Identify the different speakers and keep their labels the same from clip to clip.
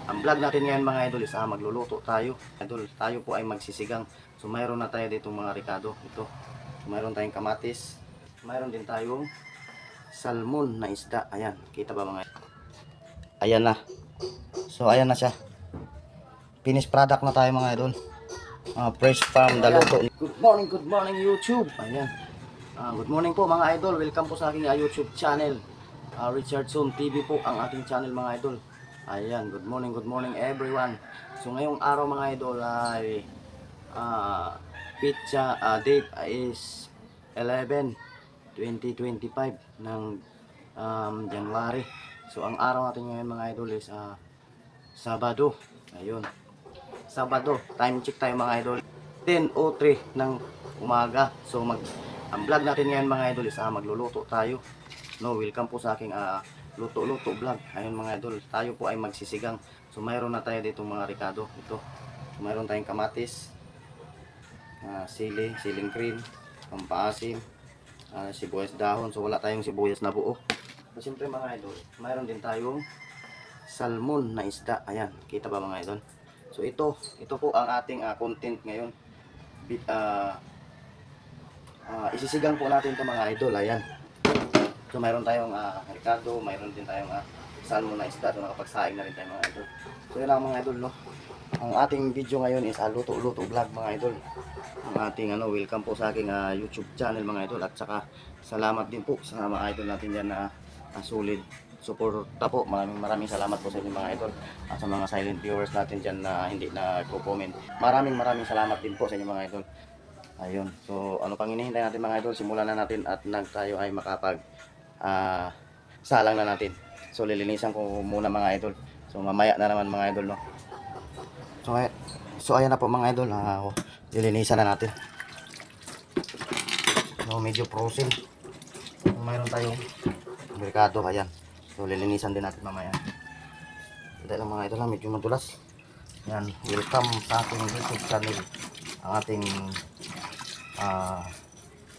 Speaker 1: Ang vlog natin ngayon mga idol is magluluto tayo. Idol, tayo po ay magsisigang. So mayroon na tayo dito mga ricado. Ito. So, mayroon tayong kamatis. Mayroon din tayong salmon na isda. Ayan, kita ba mga idol? Ayan na. So ayan na siya. Finished product na tayo mga idol. Fresh from Daluto. Good morning YouTube. Ayan. Good morning po mga idol. Welcome po sa aking YouTube channel. Richardson TV po ang ating channel mga idol. Ayan, good morning everyone. So ngayong araw mga idol ay pizza date is 11/2025 ng January. So ang araw natin ngayon mga idol is Sabado. Ayun. Sabado, time check tayo mga idol. 10:03 ng umaga. So ang vlog natin ngayon mga idol is magluluto tayo. No, welcome po sa aking luto-luto vlog. Ayun mga idol, tayo po ay magsisigang. So mayroon na tayo dito mga ricado. Ito. So, mayroon tayong kamatis, siling cream, pampaasim, sibuyas dahon. So wala tayong sibuyas na buo. So siyempre mga idol, mayroon din tayong salmon na isda. Ayan, kita ba mga idol? So ito po ang ating content ngayon. Isisigang po natin ito mga idol. Ayan. So mayroon tayong ricado, mayroon din tayong salmon na isda. So nakapagsaing na rin tayo mga idol. So yun lang mga idol, no. Ang ating video ngayon is luto-luto vlog mga idol. Ang ating welcome po sa aking YouTube channel mga idol, at saka salamat din po sa mga idol natin diyan na solid suporta po. Maraming salamat po sa inyo mga idol, at sa mga silent viewers natin diyan na hindi nagko-comment. Maraming salamat din po sa inyo mga idol. Ayun. So ano pang hinihintay natin mga idol? Simulan na natin at tayo ay makapag salang na natin. So lilinisan ko muna mga idol. So mamaya na naman mga idol, no. So ayan na po mga idol. Lilinisan na natin. No, medyo frozen. Mayroon tayong merkado, ayan. So lilinisan din natin mamaya. Dahil lang mga idol, medyo madulas. Ayan, welcome sa ating YouTube channel. Ang ating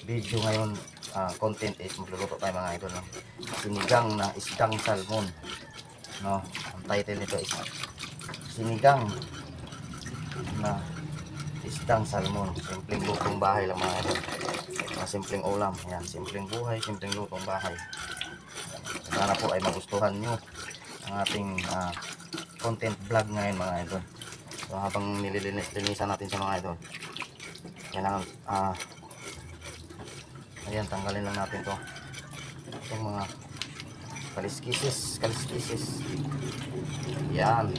Speaker 1: video ngayon, content is magluluto tayo mga idol, no? Sinigang na isdang salmon, no? Ang title nito is sinigang na isdang salmon. Simpleng lutong bahay lang mga idol. Simpleng ulam. Ayan, simpleng buhay, simpleng lutong bahay. Sana po ay magustuhan nyo ang ating content vlog ngayon mga idol. So habang nililinis-linisan natin sa mga idol, kailangan ayan, tanggalin lang natin to, itong mga kaliskisis. Yan,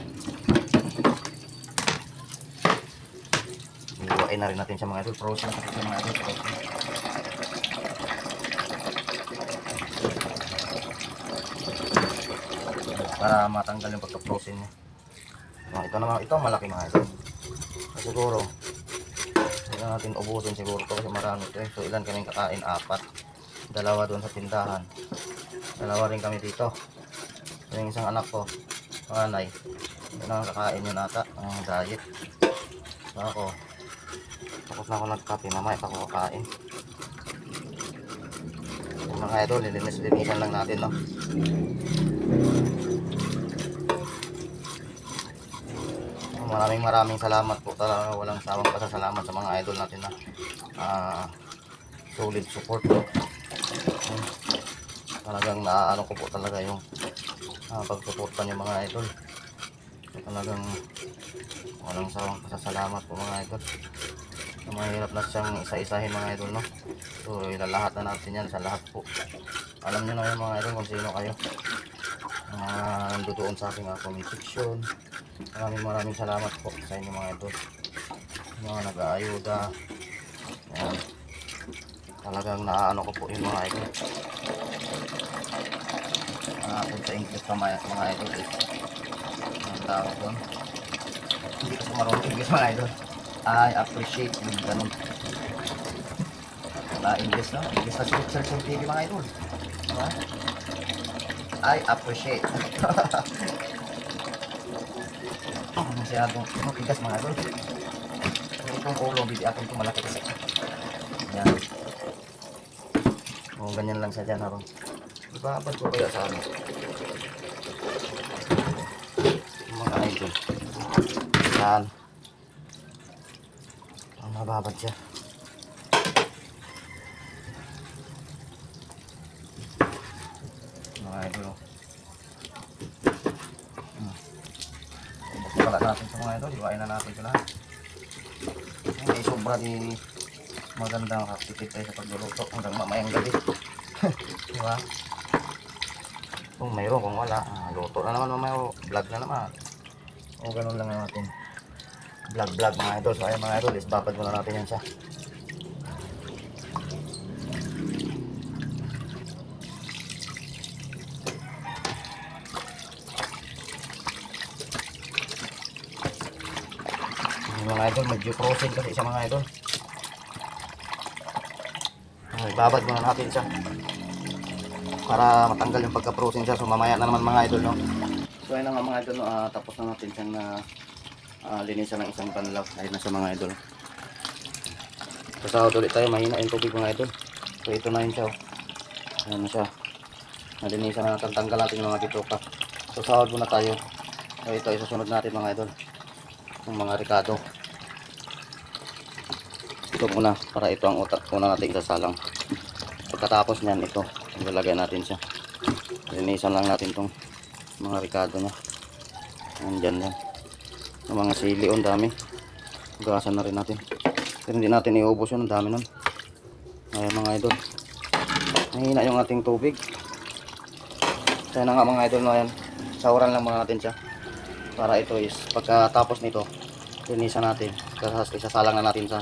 Speaker 1: iluwain na rin natin sa mga idol. Frozen sa mga idol, para matanggal yung pagka-frozen niya. Ito naman, ito malaki mga idol. Siguro hindi natin ubusin siguro to kasi marami ito. So ilan kaming kakain? 4. Dalawa doon sa tindahan, dalawa rin kami dito. Yung isang anak ko, panganay, yun ang kakain yun ata, ang diet. So ako, tapos na ako nagkape, mamaya pa ako kakain. So, mga idol, linisan lang natin, no. Maraming salamat po, talaga walang sawang pasasalamat sa mga idol natin na solid support po. Talagang naano ko po talaga yung pagsuporta niyo mga idol. Talagang walang sawang pasasalamat po mga idol. Mahirap na siyang isa-isahin mga idol, no. So ilalahat na natin yan sa lahat po. Alam niyo na yung mga idol kung sino kayo. Nandoon sa aking comment section. Maraming salamat po sa inyo mga idol, mga nag-aayuda. Ayan, talagang naaano ko po yung mga idol. Kung sa English pa mga idol is ang tawag doon, hindi kasi marunong English mga idol. I appreciate yung ganun English, no? English na Richardson TV mga idol, diba? I appreciate. Masyadong tigas mga idol. Itong ulo, bibiakin ko malaki kasi. Yan. O ganyan lang siya dyan harong. Ibabad ko kaya sa ano. Mga idol. natin. Yan. Ang mababad siya. Mga idol. Pala natin sa mga idol. Iwain na natin ito lahat. Hindi sobra di magandang kapitid tayo sa pagluluto hanggang mamayang gabi. Diba? Kung mayroon, kung wala, luto na naman mamaya, vlog na naman. O ganun lang natin. Vlog mga idol. So ayan mga idol, isbabad muna natin yan siya. Mga idol, medyo frozen kasi sa mga idol. Ibabad muna natin siya para matanggal yung pagka-frozen siya. So mamaya na naman mga idol, no? So ayun na nga mga idol, no? Tapos na natin siyang linisan ng isang panlaw. Ayun na siya mga idol. Sasahod ulit tayo, mahina yung tubig mga idol. So ito na yun siya, oh. Ayun na siya. Nalinisan na natin, tanggal natin yung mga bituka. So sahod muna tayo. So ito, isusunod natin mga idol, yung mga ricado. Ito muna, para ito ang utak muna natin isasalang. Pagkatapos niyan, ito, ilalagay natin siya. Linisan lang natin tong mga ricado niya. Andyan yan. Yung mga sili, ang dami. Hugasan na rin natin. Pero hindi natin iubos yun, ang dami nun. Ayan mga idol. Mahina yung ating tubig. Kaya na nga mga idol, no, ayan. Sahuran lang muna natin siya. Para ito is, pagkatapos nito, linisan natin. Isasalang na natin sa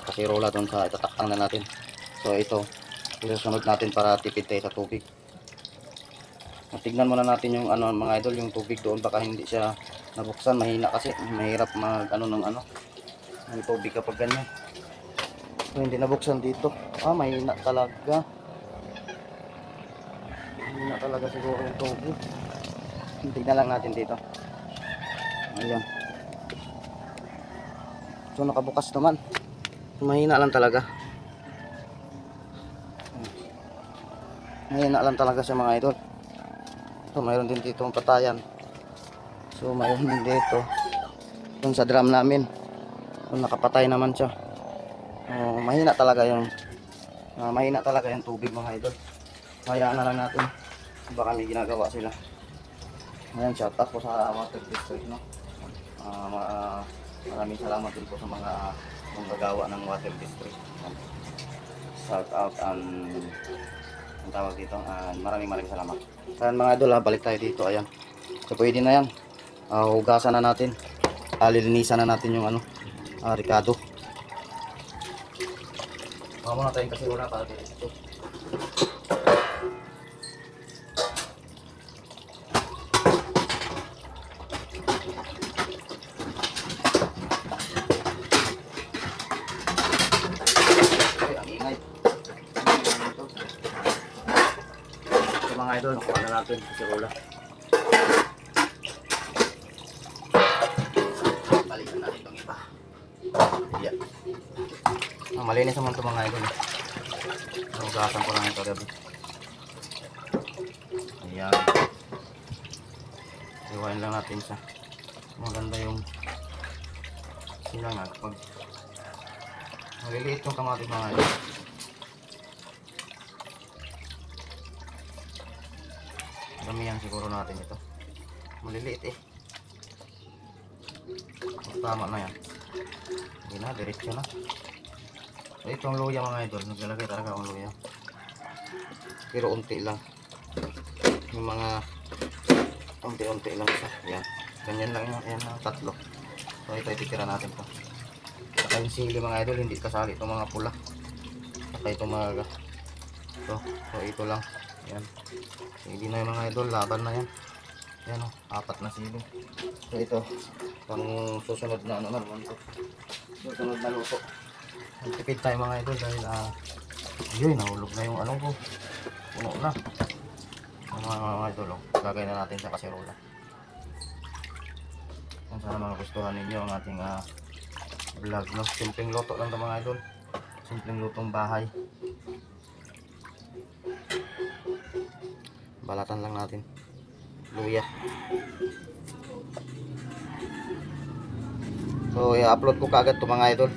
Speaker 1: kasirola doon sa itatakang na natin. So ito, isusunod natin para tipid tayo sa tubig. Tignan muna natin yung mga idol, yung tubig doon, baka hindi siya nabuksan, mahina kasi mahirap mag ng tubig kapag ganyan. So hindi nabuksan dito. Mahina talaga. Mahina talaga siguro yung tubig. Tignan lang natin dito. Ayan. So nakabukas naman. Mahina lang talaga. Mahina lang talaga siya mga idol. So mayroon din dito ang patayan. So mayroon din dito yung sa drum namin. So nakapatay naman siya. Mahina talaga yung tubig mga idol. Hayaan na lang natin. Baka may ginagawa sila. Ayan, shout out po sa Water District, no? Maraming salamat din po sa mga gagawa ng Water District. Shout out ang tawag dito. Maraming salamat. Ayan mga idol, balik tayo dito. Ayan. So pwede na yan. Hugasan na natin. Lilinisan na natin yung ricado. Muna tayo kasi wala para dito. Mga idol, nakuha na natin si Rola. Balikan natin itong iba. Ayan. Malinis naman ito mga idol. Hugasan ko lang ito gabi. Ayan. Iwain lang natin siya. Maganda yung silangan. Pag maliliit yung kamatis mga idol. Damihan siguro natin ito. Maliliit eh. Tama na yan. Hindi na, diretso na. So itong luya mga idol, naglalagay talaga akong luya. Pero unti lang. Yung mga unti-unti lang isa. Yan. Ganyan lang yan. Ayan lang, tatlo. So ito ititira natin po. Saka yung sili mga idol, hindi kasali itong mga pula. Saka itong mga so ito lang. Yan. Hindi na yung mga idol, laban na yan. Yan o, 4 na sili. So ito, pang susunod na naman ito. Susunod na luto. Magtipid tayo mga idol dahil yun, nahulog na yung ko. Puno na. Mga idol, lagay na natin sa kasirola. Sana mga gustuhan ninyo ang ating vlog, no? Simpleng luto lang ito mga idol. Simpleng lutong bahay. Balatan lang natin luya. So i-upload ko kaagad to mga idol.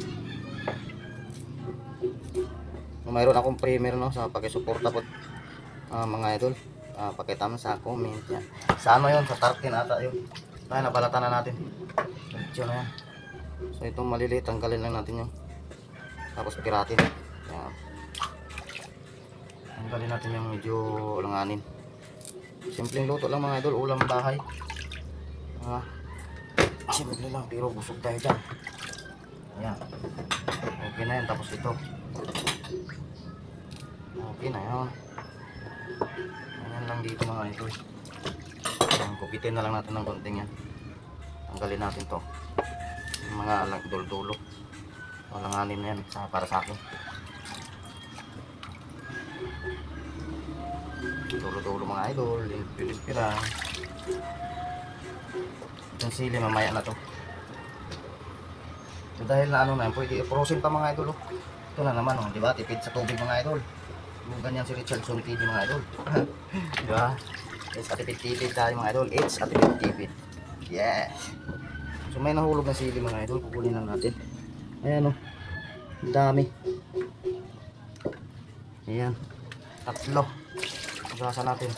Speaker 1: Mayroon akong premiere no sa pagsuporta po mga idol. Pakita mo sa comment yan. Sa ano yun? Sa 13 ata yun. Tayo nabalatan na natin. Diyan na yan. So itong maliliit, tanggalin lang natin yung tapos piratin. Yan. Tanggalin natin yung medyo langanin. Simpleng luto lang mga idol, ulam bahay. Simple lang pero busog tayo dyan. Yan. Okay na yan, tapos ito. Okay na yan. Ayan lang dito mga idol. Kupitin na lang natin ng konting yan. Tanggalin natin to. Yung mga dulo-dulo. Langanin na yan para sa akin. Dulo-dulo mga idol. Limpira. Yung sili mamaya na to. So dahil na ano na yan, pwede i-frozen pa mga idol. Ito na naman, diba? Tipid sa tubig mga idol. Yung ganyan si Richardson TV mga idol. Diba? It's katipid-tipid tayo mga idol. It's katipid-tipid. Yeah. So may nahulog na sili mga idol. Kukunin lang natin. Ayan o. Ang dami. Ayan. 3. Hugasan natin.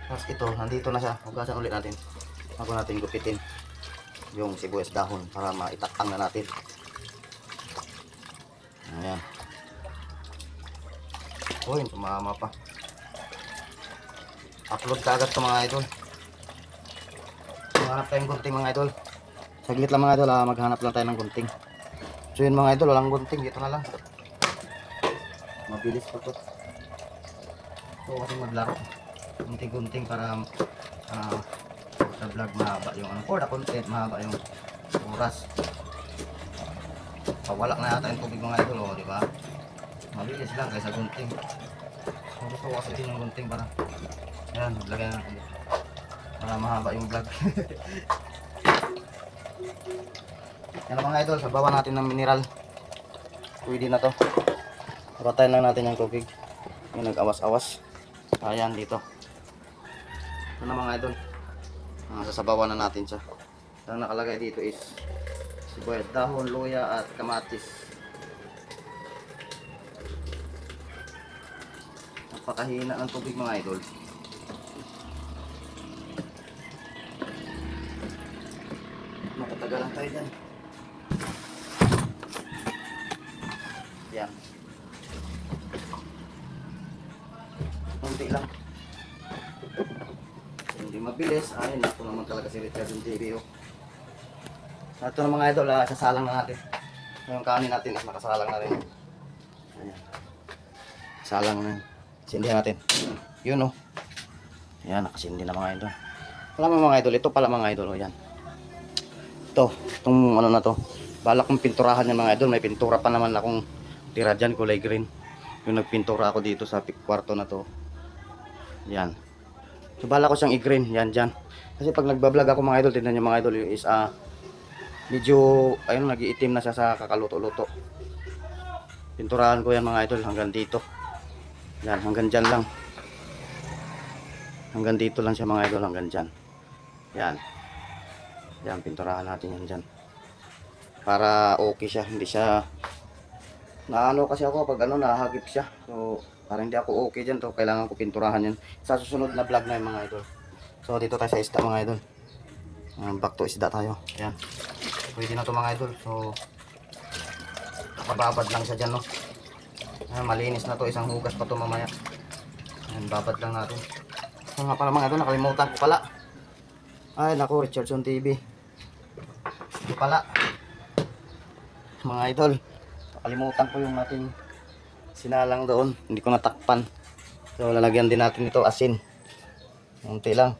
Speaker 1: Tapos ito, nandito na siya. Hugasan ulit natin. Bago natin gupitin yung sibuyas dahon para maitakang na natin. Ayan. Uy, tumama pa. Upload ka agad ito mga idol. Maghanap tayong gunting mga idol. Saglit lang mga idol, maghanap lang tayo ng gunting. So yun mga idol, walang gunting, dito na lang. Mabilis pa to. So kasi maglaro. Gunting-gunting para sa vlog mahaba yung ano, for the content mahaba yung oras. Pawala na yata yung tubig mga idol, di ba? Mabilis lang kaysa gunting. So gusto ko kasi din yung gunting para yan, maglagay na para mahaba yung vlog. Yan mga idol, sabawan natin ng mineral. Pwede na to. Patayin lang natin yung tubig. Yung nag-awas-awas. Ayan dito. Ito na mga idol. Sasabawan na natin siya. Ang nakalagay dito is sibuyas, dahon, luya at kamatis. Napakahina ng tubig mga idol. Matatagal lang tayo dyan. Yan. Kunti lang. Hindi mabilis. Ayun, ito naman talaga si Richard yung TV. Ito na mga idol, sasalang na natin. Yung kanin natin is nakasalang na rin. Ayan. Salang na. Sindihan natin. Yun Ayan, nakasindi na mga idol. Wala mga idol, ito pala mga idol. Ayan. Itong ano na to. Balak kong pinturahan yan mga idol. May pintura pa naman akong tira dyan, kulay green. Yung nagpintura ako dito sa kwarto na to. Yan. So balak ko siyang i-green. Yan dyan. Kasi pag nagbablog ako mga idol, tignan nyo mga idol, is medyo ayun, nag-iitim na siya sa kakaluto-luto. Pinturahan ko yan mga idol hanggang dito. Yan, hanggang dyan lang. Hanggang dito lang siya mga idol, hanggang dyan. Yan. Yan, pinturahan natin yan dyan. Para okay siya, hindi siya naano kasi ako pag nahagip siya. So para hindi ako okay dyan to, kailangan ko pinturahan yan sa susunod na vlog na yung mga idol. So dito tayo sa isda mga idol. Back to isda tayo. Yan. Pwede na to mga idol. So babad lang siya dyan malinis na to, isang hugas pa to mamaya. Yan, babad lang natin. So nga pala mga idol, nakalimutan ko pala. Ay naku, Richardson TV. Ito pala mga idol, nakalimutan ko yung ating sinalang doon, hindi ko natakpan. So lalagyan din natin ito asin. Unti lang.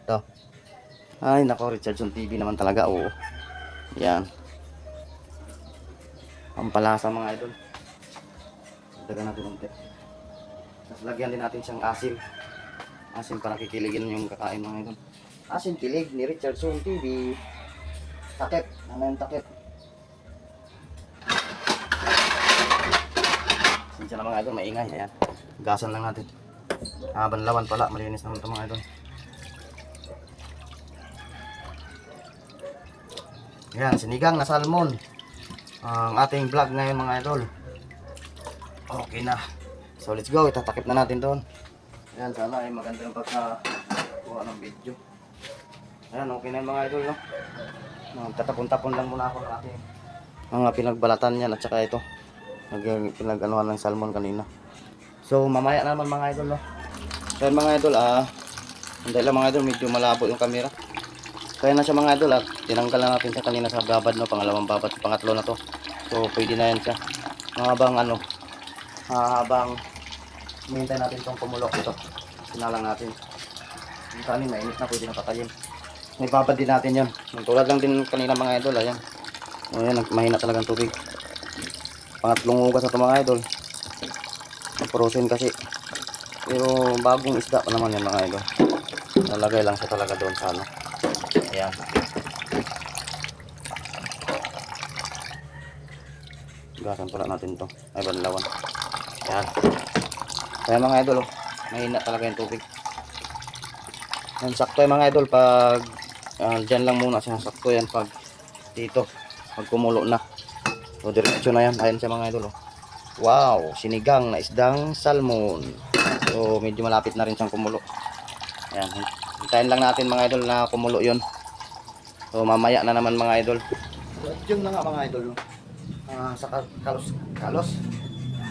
Speaker 1: Ito. Ay nako, Richardson TV naman talaga. Oo. Yan. Pampalasa mga idol. Dagan natin unti. Tapos lagyan din natin siyang asin. Asin para kikiligin yung kakain mga idol. Asin kilig ni Richardson TV. Takip. Ano yung takip? Siya na mga idol, maingay. Ayan. Gasan lang natin. Banlawan pala. Malinis naman ito mga idol. Yan, sinigang na salmon. Ang ating vlog ngayon mga idol. Okay na. So let's go, itatakip na natin doon. Ayan, sana ay maganda yung pagkakuha ng video. Ayan, okay na yung mga idol, no? Tatapon-tapon lang muna ako ng ating mga pinagbalatan yan at saka ito. Pinag-anuhan ng salmon kanina. So mamaya naman mga idol, no? So mga idol, hindi lang mga idol, medyo malabo yung camera. Kaya na siya mga idol at tinanggal na natin siya kanina sa babad, no? Pangalawang babad, pangatlo na to. So pwede na yan siya. Habang hinihintay natin itong kumulok ito. Sinalang natin. Yung kanin mainit na, pwede na patayin. May babad din natin yan. Tulad lang din kanina mga idol, ayan. O yan, mahina talagang tubig. Pangatlong hugas na ito mga idol. Frozen kasi. Pero bagong isda pa naman yan mga idol. Nalagay lang siya talaga doon sa ano. Ayan. Gasan pala natin to. Ay, banlawan. Ayan. Kaya mga idol, mahina talaga yung tubig. Yan, sakto yung mga idol. Pag dyan lang muna siya. Sakto yan pag dito. Pag kumulo na. So, diretso na yan. Ayan siya mga idol. Wow! Sinigang na isdang salmon. So, medyo malapit na rin siyang kumulo. Ayan. Hintayin lang natin mga idol na kumulo yun. So, mamaya na naman mga idol. So, yun na nga mga idol. Sa kalos.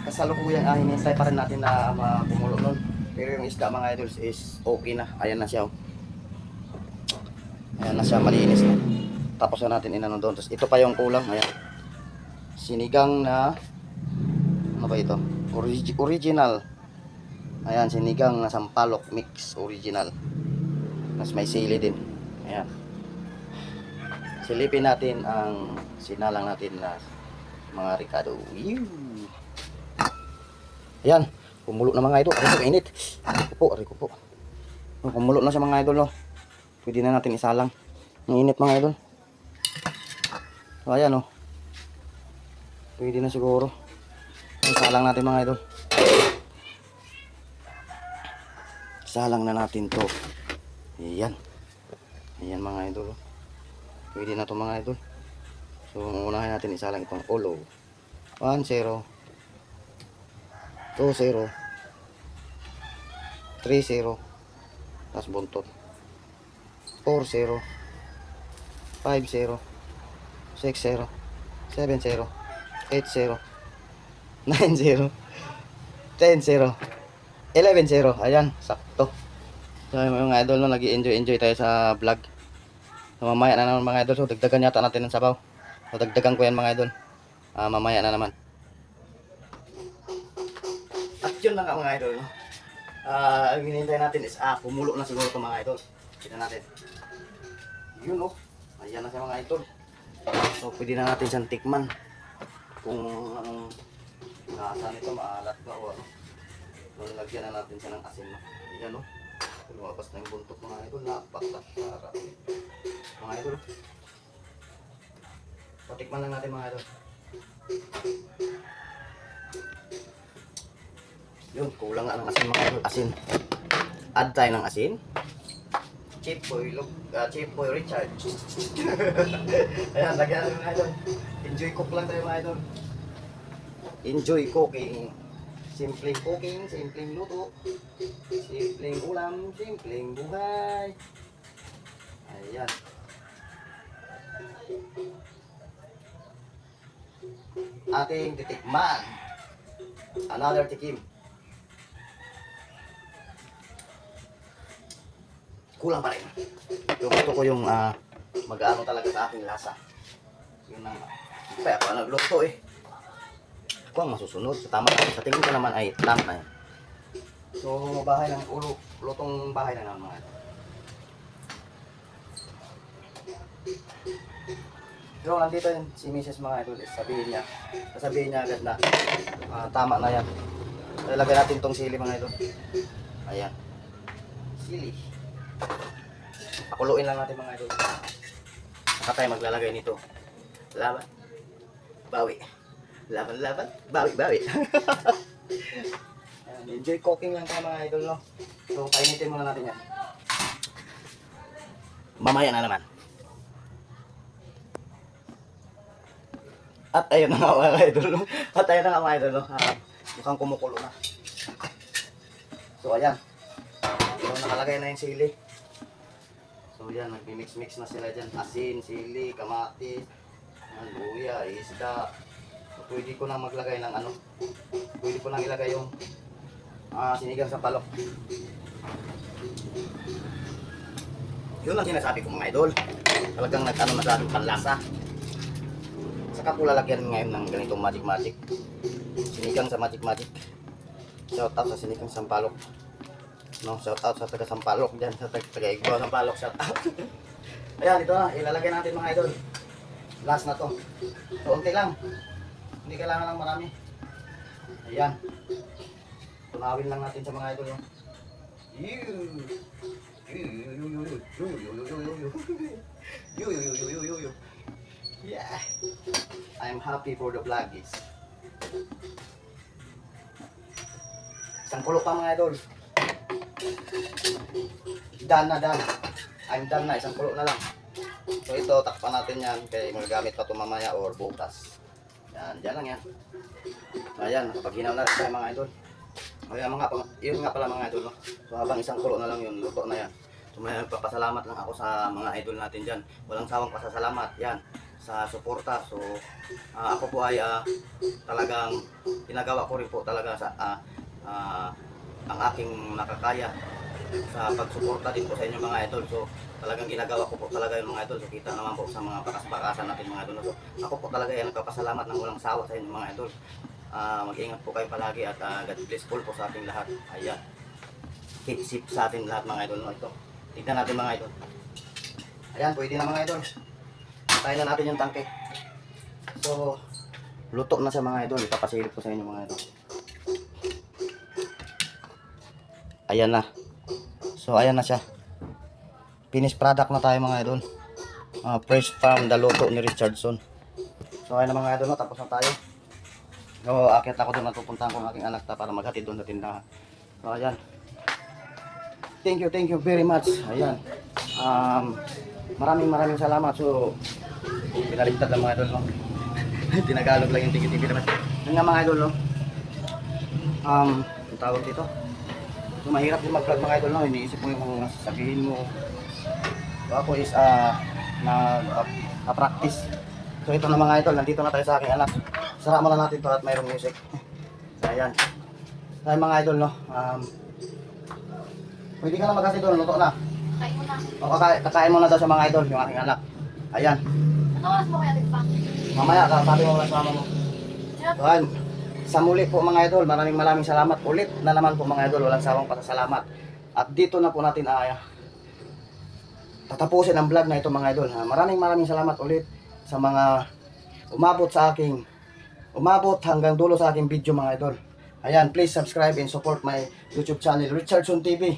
Speaker 1: Kasalukuyan, hinihintay pa rin natin na kumulo nun. Pero yung isda mga idol is okay na. Ayan na siya. Ayan na siya, malinis na. Tapos na natin inano doon. Tapos ito pa yung kulang. Ayan. Sinigang na ano ba ito? Original. Ayan, sinigang na sampalok mix original. Tapos may sili din. Ayan. Silipin natin ang sinalang natin na mga ricado. Ayan, kumulo na mga idol. Aray ko, init. Aray ko po. Kumulo na siya mga idol, no? Pwede na natin isalang. Ang init mga idol. So, ayan, no? Pwede na siguro. Isalang natin mga idol. Isalang na natin to. Ayan. Ayan mga idol. Pwede na to mga idol. So, unahin natin isalang itong ulo. 1-0. 2-0. 3-0. Tapos buntot. 4-0. 5-0. 6-0. 7-0. 8-0. 9-0. 10-0. 11-0. Ayan, sakto. So mga idol, no, nag-enjoy tayo sa vlog. So mamaya na naman mga idol. So dagdagan yata natin ng sabaw. So dagdagan ko yan mga idol. Mamaya na naman. At yun lang mga idol, no? Ang hinihintay natin is kumulo na siguro ito mga idol. Kita natin. Yun, oh. Ayan na siya mga idol. So pwede na natin siyang tikman. Kung anong nasa nito, maalat ba o ano. So lagyan na natin siya ng asin, no? Ayan, oh. Lumabas na yung buntot mga idol. Napakasarap. Mga idol. Patikman lang natin mga idol. Yun, kulang nga ng asin mga idol. Asin. Add tayo ng asin. Cheap boy Richard. Ayan, lagyan natin mga idol. Enjoy cook lang tayo mga idol. Enjoy cooking. Simpleng cooking, simpleng luto. Simpleng ulam, simpleng buhay. Ayan. Ating titikman. Another tikim. Kulang pa rin. Gusto ko yung mag-ano talaga sa aking lasa. Yun ang kaya ako nagluto eh. Ako ang masusunod. Sa tingin ko naman ay tama na yan. So bahay ng lutong bahay na naman mga ito. Pero nandito yun si Mrs. mga idol. Sasabihin niya agad na tama na yan. Ilagay natin tong sili mga idol. Ayan. Sili. Pakuluin lang natin mga idol. Saka tayo maglalagay nito. Laban. Bawi. Laban. Bawi. Enjoy cooking lang tayo mga idol, no? So, painitin muna natin yan. Mamaya na naman. At ayun na nga mga idol. At ayun na nga mga idol. Mukhang kumukulo na. So ayan. So nakalagay na yung sili. So yan, nagmi-mix-mix na sila dyan. Asin, sili, kamatis, luya, isda. So, pwede ko na maglagay ng ano. Pwede ko lang ilagay yung sinigang sa palok. Yun ang sinasabi ko mga idol. Talagang nag-ano masyadong panlasa. Saka ko lalagyan ngayon ng ganitong magic. Sinigang sa magic. Shout out sa sinigang sa palok. No, shout out sa taga Sampalok diyan, sa taga Igbo Sampalok, shout out. Ayan, ito na, ilalagay natin mga idol. Last na to. Konti lang. Hindi kailangan ng marami. Ayan. Tunawin lang natin sa mga idol, no. Yeah. I'm happy for the vloggies. Isang kulo pa mga idol. Done na. I'm done na. Isang kulo na lang. So ito, takpan natin yan. Kaya magagamit pa ito mamaya or bukas. Yan, dyan lang yan. Ayan, nakapaghinaw na rin tayo mga idol. Ayan, yun nga pala mga idol. No? So habang isang kulo na lang yun, luto na yan. So may nagpapasalamat lang ako sa mga idol natin dyan. Walang sawang pasasalamat. Yan, sa suporta. So ako po ay talagang ginagawa ko rin po talaga sa ang aking nakakaya sa pagsuporta din po sa inyo mga idol. So talagang ginagawa ko po talaga yung mga idol. So kita naman po sa mga bakas-bakasan natin mga idol. So ako po talaga ay nagpapasalamat ng walang sawa sa inyo mga idol. Mag-ingat po kayo palagi at God bless po sa ating lahat. Ayan, keep safe sa ating lahat mga idol. No, ito, tignan natin mga idol. Ayan, pwede na mga idol. Tayo na natin yung tangke. So luto na sa mga idol. Ipapasilip ko sa inyo mga idol. Ayan na. So ayan na siya. Finished product na tayo mga idol. Fresh from the luto ni Richardson. So ayan na mga idol, no? Tapos na tayo. So akit ako doon, natupuntahan ko ang aking anak para maghatid doon sa tindahan. So ayan. Thank you very much. Ayan. Maraming salamat. So pinaligtad ng mga idol, no? Tinagalog lang yung tiki-tiki naman. Yun nga mga idol, no? Ang tawag dito. So, mahirap din mag-vlog mga idol, no? Iniisip mo yung mga sasabihin mo. So ako is practice. So ito na mga idol, nandito na tayo sa aking anak. Sara mo na natin to at mayroong music. So ayan. So ayan mga idol, no? Pwede ka na magkasi doon, luto na.
Speaker 2: Kain mo na.
Speaker 1: O kakain mo na daw sa mga idol, yung aking anak. Ayan.
Speaker 2: Ano oras mo kaya pa?
Speaker 1: Mamaya, sabi mo lang sa mama mo. So ayan. Sa muli po mga idol, maraming salamat ulit na naman po mga idol, walang sawang pasasalamat. At dito na po natin tatapusin ang vlog na ito mga idol. Maraming salamat ulit sa mga umabot hanggang dulo sa aking video mga idol. Ayan, please subscribe and support my YouTube channel, Richardson TV.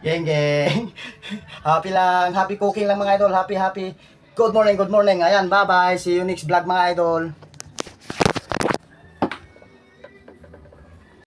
Speaker 1: Geng. Happy cooking lang mga idol, happy. Good morning. Ayan, bye-bye. See you next vlog mga idol.